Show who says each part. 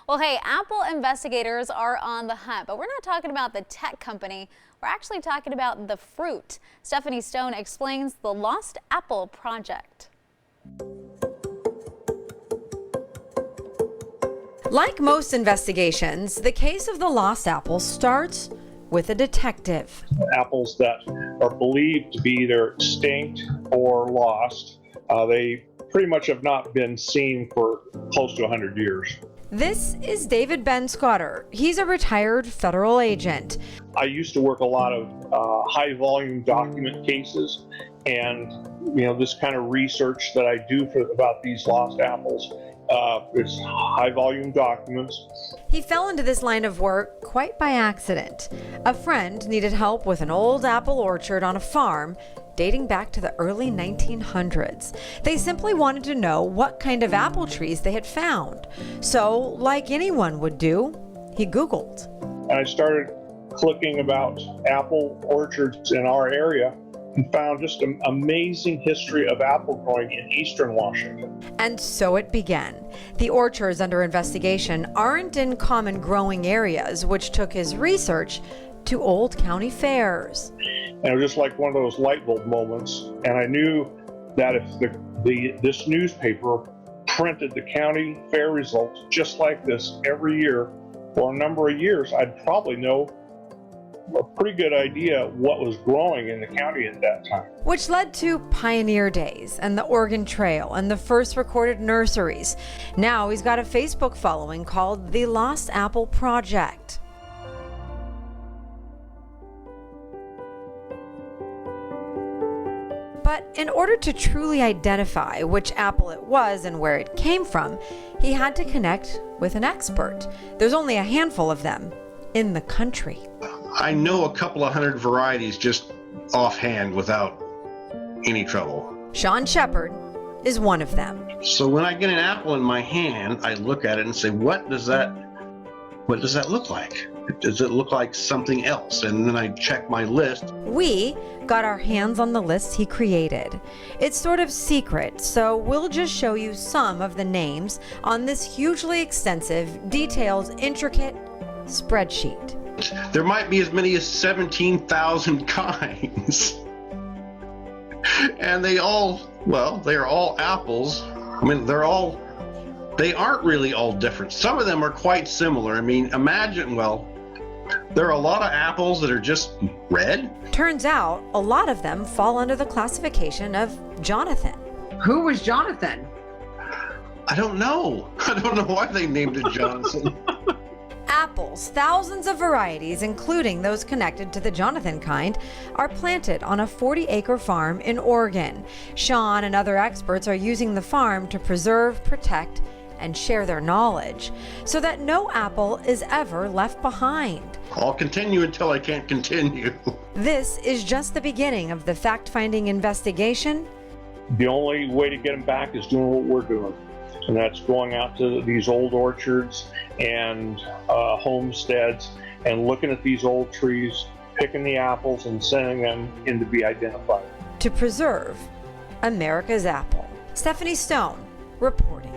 Speaker 1: Well, hey, Apple investigators are on the hunt, but we're not talking about the tech company. We're actually talking about the fruit. Stephanie Stone explains the Lost Apple Project.
Speaker 2: Like most investigations, the case of the lost apple starts with a detective.
Speaker 3: Apples that are believed to be either extinct or lost, they pretty much have not been seen for close to 100 years.
Speaker 2: This is David Ben Scotter. He's a retired federal agent.
Speaker 3: I used to work a lot of high volume document cases, and this kind of research that I do about these lost apples is high volume documents.
Speaker 2: He fell into this line of work quite by accident. A friend needed help with an old apple orchard on a farm dating back to the early 1900s. They simply wanted to know what kind of apple trees they had found. So, like anyone would do, he Googled.
Speaker 3: And I started clicking about apple orchards in our area and found just an amazing history of apple growing in eastern Washington.
Speaker 2: And so it began. The orchards under investigation aren't in common growing areas, which took his research to old county fairs.
Speaker 3: And it was just like one of those light bulb moments. And I knew that if this newspaper printed the county fair results just like this every year for a number of years, I'd probably know a pretty good idea what was growing in the county at that time.
Speaker 2: Which led to Pioneer Days and the Oregon Trail and the first recorded nurseries. Now he's got a Facebook following called the Lost Apple Project. But in order to truly identify which apple it was and where it came from, he had to connect with an expert. There's only a handful of them in the country.
Speaker 4: I know a couple of hundred varieties just offhand without any trouble.
Speaker 2: Sean Shepard is one of them.
Speaker 4: So when I get an apple in my hand, I look at it and say, what does that look like? Does it look like something else? And then I check my list. We got our hands on the list he created. It's sort of secret, so we'll just show you some of the names on this hugely extensive, detailed, intricate spreadsheet. There might be as many as 17,000 kinds. And they are all apples. I mean, they aren't really all different. Some of them are quite similar. I mean, there are a lot of apples that are just red.
Speaker 2: Turns out a lot of them fall under the classification of Jonathan.
Speaker 5: Who was Jonathan?
Speaker 4: I don't know. I don't know why they named it Jonathan.
Speaker 2: Apples, thousands of varieties, including those connected to the Jonathan kind, are planted on a 40-acre farm in Oregon. Sean and other experts are using the farm to preserve, protect, and share their knowledge so that no apple is ever left behind.
Speaker 4: I'll continue until I can't continue.
Speaker 2: This is just the beginning of the fact-finding investigation.
Speaker 3: The only way to get them back is doing what we're doing. And that's going out to these old orchards and homesteads and looking at these old trees, picking the apples and sending them in to be identified.
Speaker 2: To preserve America's apple. Stephanie Stone reporting.